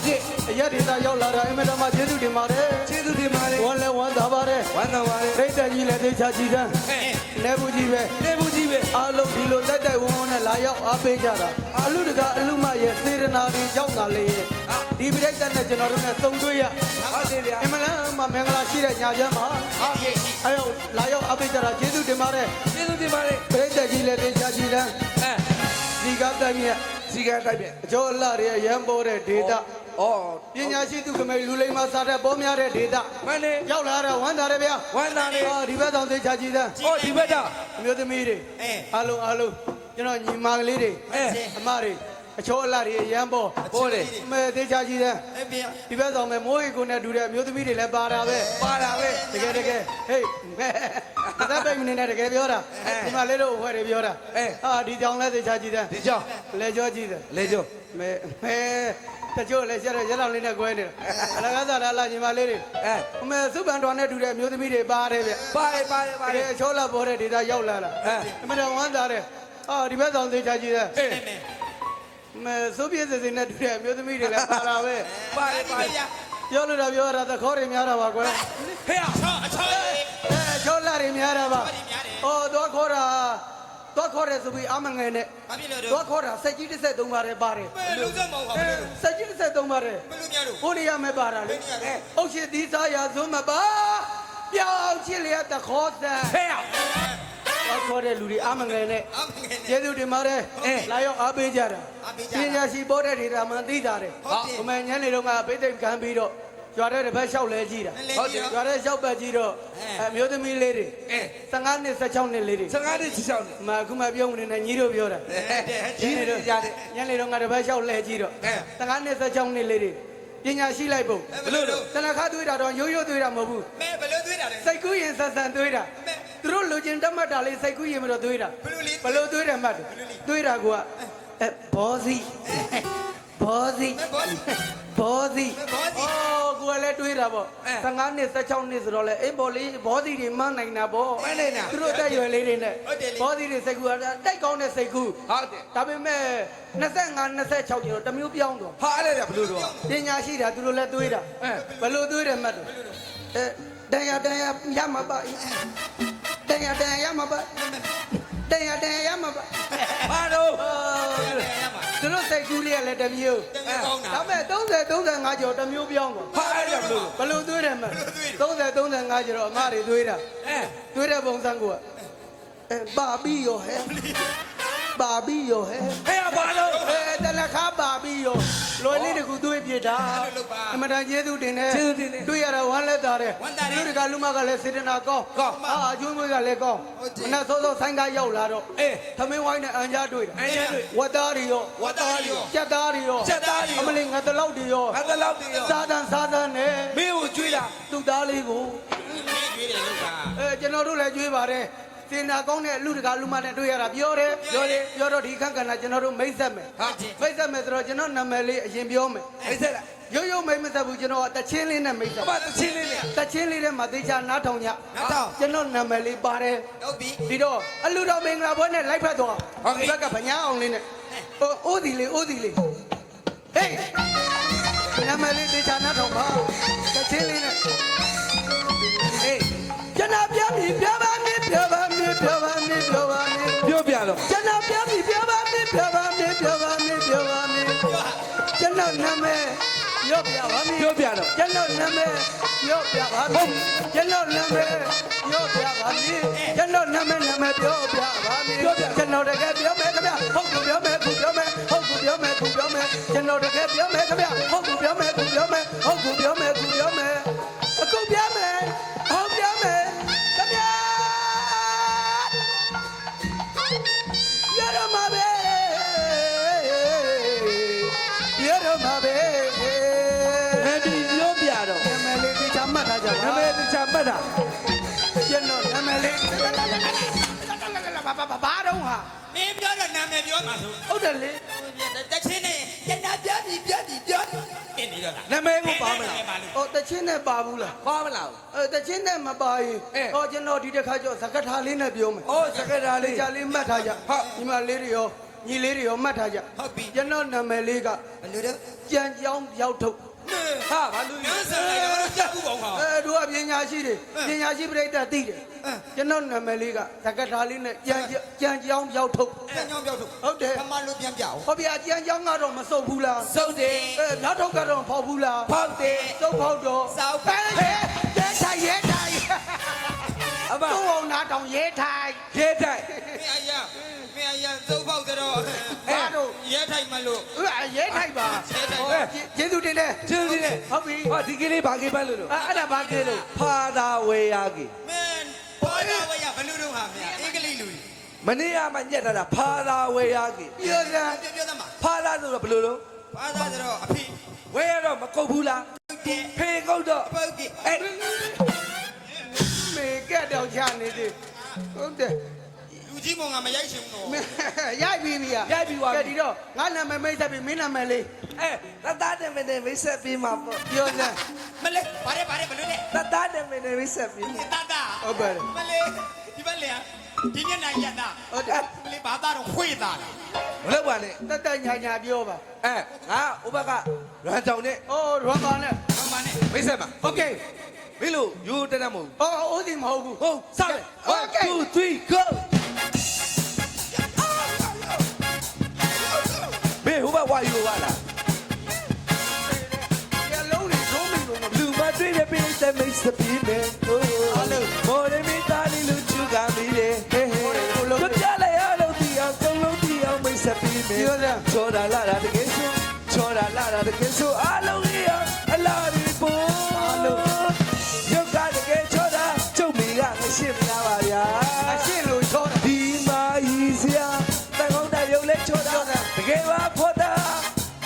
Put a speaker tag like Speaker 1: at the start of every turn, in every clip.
Speaker 1: ဖြစ်အရက်ဒေသရောက်လာတာအင်မတန်မှကျေးဇူးတင်ပါတယ်ကျေးဇူးတင်ပါတယ်ဝမ်းလည်းဝမ်းသာပါတယ်ဝမ်းသာပါတယ်ပြိတ္တကြီးလည်းသိချကြည်တန်းနေဘူးကြီးပဲအားလုံးဒီလိုတိုက်တိုက်ဝန်းဝန်းနဲ့လာရောက်အားပေးကြတာအလူတကအလူမရဲ့စေရနာတွေရောက်လာလေဒီပြိတ္တနဲ့ကျွန်တော်တို့နဲ့စုံတွေ့ရဟုတ်တယ်ဗျာအင်မလန်မှမင်္ဂလာရှိတဲ့ညချမ်းမှာဟုတ်ကဲ့အဲရောက်လာရောက်အားပေးကြတာကျေးဇူးတင်ပါတယ်ကျေးဇူးတင်ပါတယ်ပြိတ္တကြီးလည်းသိချကြည်တန်းဒီကတိုင်းမြတ်စီကတိုင်းမြတ်အကျော်အလှတွေရမ်းပေါ်တဲ့ဒေတာပညာရှိသူကမေလူလိမ္မာစားတဲ့ပေါ်များတဲ့ဒေတာမှန်တယ်ရောက်လာတော့ဝမ်းသာတယ်ဗျာဝမ်းသာတယ်ဒီဘက်ဆောင်သိချကြည်တန်းဒီဘက်တော့အမျိုးသမီးတွေအားလုံးကျွန်တော်ညီမကလေးတွေအမတွေအချိုးအလှတွေရမ်းပေါ်တယ်မဲသိချကြည်တန်းဒီဘက်ဆောင်မဲမိုးရီကိုနဲ့တူတဲ့အမျိုးသမီးတွေလည်းပါတာပဲတကယ်ဟေးသက်ပိတ်မနေနဲ့တကယ်ပြောတာဒီမှာလေးတို့ဟွဲတွေပြောတာဒီကြောင်လဲသိချကြည်တန်းဒီကြောင်လေကြောကြည်တန်းလေကြောမဲတချို့လည်းရက်လောက်လေးနဲ့ကွဲနေတာအလကားစားလာညီမလေးတွေအမေစုပန်တော်နဲ့တူတဲ့မျိုးသမီးတွေပါတယ်ဗျပါတယ်အချောလာပေါ်တဲ့ဒေတာရောက်လာအမေတော်ဝမ်းသာတယ်ဒီဘက်ဆောင်သေးချာကြီးတယ်အမေစုပြည့်စစနဲ့တူတဲ့မျိုးသမီးတွေလည်းပါလာပဲပါတယ်ပြောလို့တော့ပြောရတာသခေါ်တွေများတာပါကွယ်ဟဲ့အချောလာတွေများတာပါတော့ခေါ်တာတော့ခေါ်ရဲဆိုပြီးအမငယ်နဲ့တော့ခေါ်တာစက်ကြီး33ပါတယ်ဘယ်လိုစက်မောင်းပါဘယ်လိုစက်ကြီး33ပါတယ်ဘယ်လိုများလို့ဘိုးရမယ်ပါတာလေအုတ်ရှိသီးစားရဆုံးမပါပြောင်းချစ်လျက်တခေါ်တဲ့ဟဲ့တော့ခေါ်တဲ့လူတွေအမငယ်နဲ့ကျေးဇူးတင်ပါတယ်လာရောက်အားပေးကြတာပညာရှိပေါ်တဲ့ဒေတာမှသိတာတယ်ဘုမညနေတော့ကပိသိခံပြီးတော့ရွာတဲ့တစ်ဖက်လျှောက်လဲကြည့်တာဟုတ်တယ်ရွာတဲ့လျှောက်ပတ်ကြည့်တော့အမျိုးသမီးလေးတွေ15နှစ်16နှစ်လေးတွေ15နှစ်16နှစ်မအခုမှပြုံးနေညီတို့ပြောတာညီတို့ကြားတယ်ညနေတော့ကတစ်ဖက်လျှောက်လဲကြည့်တော့15နှစ်16နှစ်လေးတွေပညာရှိလိုက်ပုံဘယ်လိုလဲတနခါသွေးတာတော့ရိုးသွေးတာမဟုတ်ဘူးမဲဘယ်လိုသွေးတာလဲစိတ်ကူးရင်ဆန်သွေးတာသူတို့လူချင်းတတ်မှတ်တာလေးစိတ်ကူးရင်မတော့သွေးတာဘယ်လိုသွေးတယ်မှတ်တယ်သွေးတာကဘောစီကိုယ်လည်းတွေးတာပေါ့15နှစ်16နှစ်ဆိုတော့လေအိမ်ပေါ်လေးဘောစီတွေမန်းနိုင်တာပေါ့မန်းနိုင်တာသူတို့တက်ရွယ်လေးတွေနဲ့ဘောစီတွေစိတ်ကူတိုက်ကောင်းတဲ့စိတ်ကူဟုတ်တယ်ဒါပေမဲ့25 26ကျတော့တမျိုးပြောင်းတော့ဟာအဲ့ဒါဘယ်လိုတော့ပညာရှိတာသူတို့လည်းတွေးတာဘယ်လိုတွေးတယ်မှတ်တယ်တန်ရရမှာပါတန်ရရမှာပါတန်ရမှာပါဘာလို့သူတို့စိတ်ကူးလေးကလည်းတမျိုးဒါပေမဲ့30 35ကျော်တမျိုးပြောင်းတော့ဟာအဲ့ဒါဘယ်လိုသွေးတယ်မလဲ30 35ကျော်အမတွေသွေးတာသွေးတဲ့ပုံစံကိုပါပြီးရောဟဲ့ပါပြီးရောဟဲ့ဘာလို့တလခါပါပြီးရောလွယ်လေးတကူသွေးပြတာအမတန်ကျေးဇူးတင်တယ်တွေ့ရတော့ဝမ်းလက်သားတယ်လူတကလူမကလည်းစေတနာကောင်းအကျွေးမွေးကလည်းကောင်းမနဲ့စောဆိုင်ကရောက်လာတော့သမင်းဝိုင်းနဲ့အန်ကြားတွေ့တာဝတ်သားတွေရောကြက်သားတွေရောအမလေးငါတလောက်တွေရောစားတန်းနဲ့မင်းကိုကျွေးတာသူ့သားလေးကိုကျွေးတယ်လို့ကကျွန်တော်တို့လည်းကျွေးပါတယ်စေနာကောင်းတဲ့လူတကာလူမနဲ့တွေ့ရတာပြောတော့ဒီခန့်ကဏ္ဍကျွန်တော်တို့မိတ်ဆက်မယ်ဆိုတော့ကျွန်တော်နာမည်လေးအရင်ပြောမယ်မိတ်ဆက်လိုက်ရိုးမိတ်မဆက်ဘူးကျွန်တော်တချင်းလေးနဲ့မိတ်ဆက်တချင်းလေးနဲ့မသေးချာနားထောင်ကြကျွန်တော်နာမည်လေးပါတယ်ဟုတ်ပြီဒီတော့အလူတော်မင်္ဂလာပွဲနဲ့လိုက်ဖက်သွားဒီဘက်ကဗညာအောင်လေးနဲ့အိုးစီလေးဟေးနာမည်လေးသေချာနားထောင်ပါတချင်းလေးနဲ့ကျွန်တော်ပြောပြပါမယ်ပြောပြတော့ကျွန်တော်ပြောပြီပြောပါမယ်ကျွန်တော်နာမည်ပြောပြပါမယ်တော့ကျွန်တော်နာမည်ပြောပြပါမယ်ကျွန်တော်နာမည်ပြောပြပါမယ်ကျွန်တော်နာမည်ပြောပြပါမယ်ကျွန်တော်တကယ်ပြောမယ်ခင်ဗျဟုတ်ကူပြောမယ်ကျွန်တော်တကယ်ပြောမယ်ခင်ဗျဟုတ်ကူပြောမယ်အခုပြောမယ်ဟုတ်ပြောမယ်ခင်ဗျရတော့မှာပဲဒီပြောပြတော့နာမည်လေးသိချမှတ်ထားကြပါနာမည်သိချမှတ်တာကျွန်တော်နာမည်လေးဘာတော့ဟာမင်းပြောတော့နာမည်ပြောမှာဆိုဟုတ်တယ်လေတချင်းနဲ့ကျွန်တော်ပြောပြီပြင်းနေတော့လားနာမည်ကိုပါမလားတချင်းနဲ့ပါဘူးလားပါမလားတချင်းနဲ့မပါရင်ကျွန်တော်ဒီတစ်ခါကျစကထာလေးနဲ့ပြောမယ်စကထာလေးကြာလေးမှတ်ထားကြဟုတ်ညီမလေးတွေရောညီလေးတွေရောမှတ်ထားကြဟုတ်ပြီကျွန်တော်နာမည်လေးကဘယ်လိုလဲ ကြံကြောင်းရောက်ထုတ်
Speaker 2: ဟာဘာလို့
Speaker 3: ညစလိုက်တော့ကြောက်ဘူးပေါ့ခါ
Speaker 1: တို့ကပညာရှိတွေပညာရှိပြိတ္တသိတယ်ကျွန်တော်နာမည်လေးကသက္ကထာလေးနဲ့ကြံကြောင်းရောက်ထုတ်
Speaker 3: ပြန်ကြောင်းပြောက်ထုတ်
Speaker 1: ဟုတ်တယ်
Speaker 3: ခမလို့ပြန်ပြအောင်
Speaker 1: ဟောဗျာကြံကြောင်းကတော့မစုပ်ဘူးလား
Speaker 2: စုပ်တယ်
Speaker 1: နောက်ထုတ်ကတော့ဖောက်ဘူးလား
Speaker 2: ဖောက်တယ်
Speaker 1: စုပ်ဖောက်တော့
Speaker 3: စောက်
Speaker 1: ပဲရဲထိုင်ရဲထိုင်
Speaker 2: အမ
Speaker 1: သူ့အောင်နာတောင်ရဲထိုင်
Speaker 2: ရဲတိုက်
Speaker 3: မင်းအရာသုတ်ပေါက်တော့
Speaker 1: ဘာတို့
Speaker 3: ရဲထိုင်မလို့
Speaker 1: ရဲထိုင်ပါကျေးဇူးတင်တယ်
Speaker 2: ကျင်းနေတယ်
Speaker 1: ဟုတ်ပြီ
Speaker 2: ဟောဒီကလေးဘာကိပတ်လို့လို့
Speaker 1: အဲ့ဒါဘာကဲလို့
Speaker 2: ဖာသာဝေယာကိ
Speaker 3: မင်းဘောရဝရဘလူတော့ဟာမင်းအင်္ဂလိပ်လူ
Speaker 2: မနေ့ကမှညက်တာဖာသာဝေယာကိ
Speaker 1: ပြောစမ်း
Speaker 3: ပြောသမှာ
Speaker 2: ဖာသာဆိုတော့ဘယ်လိုလို့
Speaker 3: ဘာသာဆိုတော့အဖေ
Speaker 2: ဝေရတော့မကုတ်ဘူးလား
Speaker 3: တဲ့
Speaker 2: ဖေကုတ်တော့
Speaker 3: ပုတ်ကြီး
Speaker 2: အဲ့
Speaker 1: မေကက်တော့ချနေတယ်ဟုတ်တယ်
Speaker 3: လူကြီးမောင်ကမရိုက်ရှင်ဘူးတော့
Speaker 1: ရိုက်ပြီးပြီကဲဒီတော့ငါနာမည်မိတ်ဆက်ပြီးမင်းနာမည်လေး
Speaker 2: တတတယ်မင်းနဲ့မိတ်ဆက်ပြီးမှာပေါ့
Speaker 1: ပြောစမ်း
Speaker 3: မလေးဘာလဲဘလူလဲ
Speaker 2: တတတယ်မင်းနဲ့မိတ်ဆက်ပြီး
Speaker 3: တတာ
Speaker 1: ဟုတ်ပါတယ်
Speaker 3: မလေးဒီဘက်လေဒီညနေရတာ
Speaker 1: ဟုတ်တယ်
Speaker 3: မလေးဘာသာတော့ခွေးသားလား
Speaker 2: မလုပ်ပါနဲ့
Speaker 1: တက်တက်ညာညာပြောပါ
Speaker 2: ငါဥပကရွမ်းကြောင်နဲ့
Speaker 1: အိုးရွမ်ပါနဲ့
Speaker 3: ဘာမှနဲ့
Speaker 2: မိတ်ဆက်မှာ
Speaker 1: โอเค
Speaker 2: မင်းလို့ယူတက်တယ်မဟုတ်
Speaker 1: ဟောအိုးစီမဟုတ်ဘူး
Speaker 2: ဟုတ်စမယ်
Speaker 1: Okay.
Speaker 2: 1 2 3 go ဘေးဟိုဘဝါယူဝါလာ
Speaker 1: ရလုံးနေသုံးပြီလို့
Speaker 2: လူမတွေ့တဲ့ပိစမိတ်စပီးမယ်မော်ရမီတာလီလူချူကမီလေဟေးဟေးတို့ပြလိုက်ရလို့ဒီအောင်ကုန်းလုံးဒီအောင်မိတ်စပီးမယ်ချောတာလာတာတကယ်ဆိုချောတာလာတာတကယ်ဆိုအလုံးကြီးအောင်အလားဒီပို့အလုံးရုပ်ကတကယ်ချောတာကျုပ်မိကငရှင်းမလားပါဗျာ
Speaker 1: အရှင်းလို့ချောတယ်
Speaker 2: ဒီမာကြီးစရာတန်ကောင်းတဲ့ရုပ်လေးချောတာတကယ်ပါဖို့တာ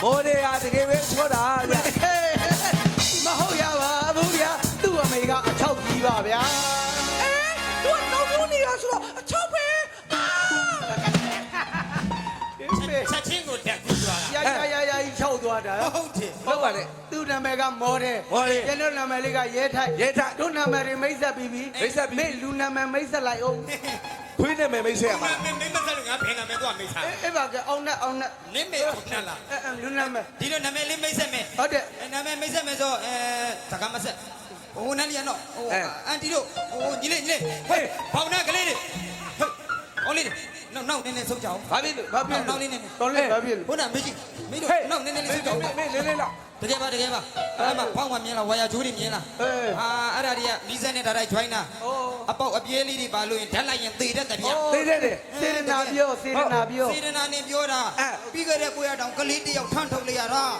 Speaker 2: မော်ရရတကယ်ပဲချောတာဗျာ
Speaker 1: မဟုတ်ရပါဘူးဗျာသူ့အမေကအချောက်ကြီးပါဗျာ
Speaker 2: တို့တော့ဘူးနေရဆိုတော့အချောက်ပဲ
Speaker 3: ချက်ချင်းကိုတက်ပြီးသွားတာ
Speaker 1: ရချောက်သွားတာ
Speaker 3: ဟုတ်တယ်
Speaker 2: ဟုတ်ပါလေ
Speaker 1: သူ့နာမည်ကမော်တယ်
Speaker 2: မော်တယ်
Speaker 1: ကျွန်တော်နာမည်လေးကရဲထိုက်
Speaker 2: ရဲထိုက်
Speaker 1: တို့နာမည်တွေမိတ်ဆက်ပြီးပြီ
Speaker 2: မိတ်ဆက်ပြီး
Speaker 1: မေလူနာမည်မိတ်ဆက်လိုက်အောင်
Speaker 2: ခွေးနဲ့မယ်မိတ်ဆက်ရမှာ
Speaker 3: မင်းမစလို့ငါဖင်နာမဲတော့မိတ်စား
Speaker 1: အဲ့ပါကအောင်နဲ့
Speaker 3: နင်းမေခုနလား
Speaker 1: လူနာမည်
Speaker 3: ဒီလိုနာမည်လေးမိတ်ဆက်မယ်
Speaker 1: ဟုတ်တယ်
Speaker 3: နာမည်မိတ်ဆက်မယ်ဆိုတကားမဆက်ဟိုနန်းလျာတော့ဟိုအန်တီတို့ဟိုညီလေးဟေးဘောင်နာကလေးတွေဟေးအောင်လေးနောက်နည်းနည်းဆုံးကြအောင်
Speaker 2: ဘာဖြစ်လို့
Speaker 1: ဘာဖြစ်
Speaker 3: နောက်လေးနည်းနည်း
Speaker 1: တော်လေးဘာဖြစ်
Speaker 3: ဘုရားမေကြီးမင်းတို့နောက်နည်းနည်းလေးဆုံးကြအောင်
Speaker 2: မေလေးလေးလောက်
Speaker 3: တကယ်ပါအဲ့မှာဘောင်းမမြင်လားဝါယာချိုးတွေမြင်လားအဲ့ဒါတွေကနီးစက်နဲ့ဒါတိုင်း join တာအပေါက်အပြဲလေးတွေပါလို့ရင်ဓာတ်လိုက်ရင်သေတတ်တယ်ဗျာ
Speaker 2: သေးတယ်တယ်
Speaker 1: စေရနာပြော
Speaker 3: စေတနာနဲ့ပြောတာပြီးခဲ့တဲ့ကိုရတောင်ကလေးတယောက်ထမ်းထုတ်လိုက်ရတာ
Speaker 1: ဟ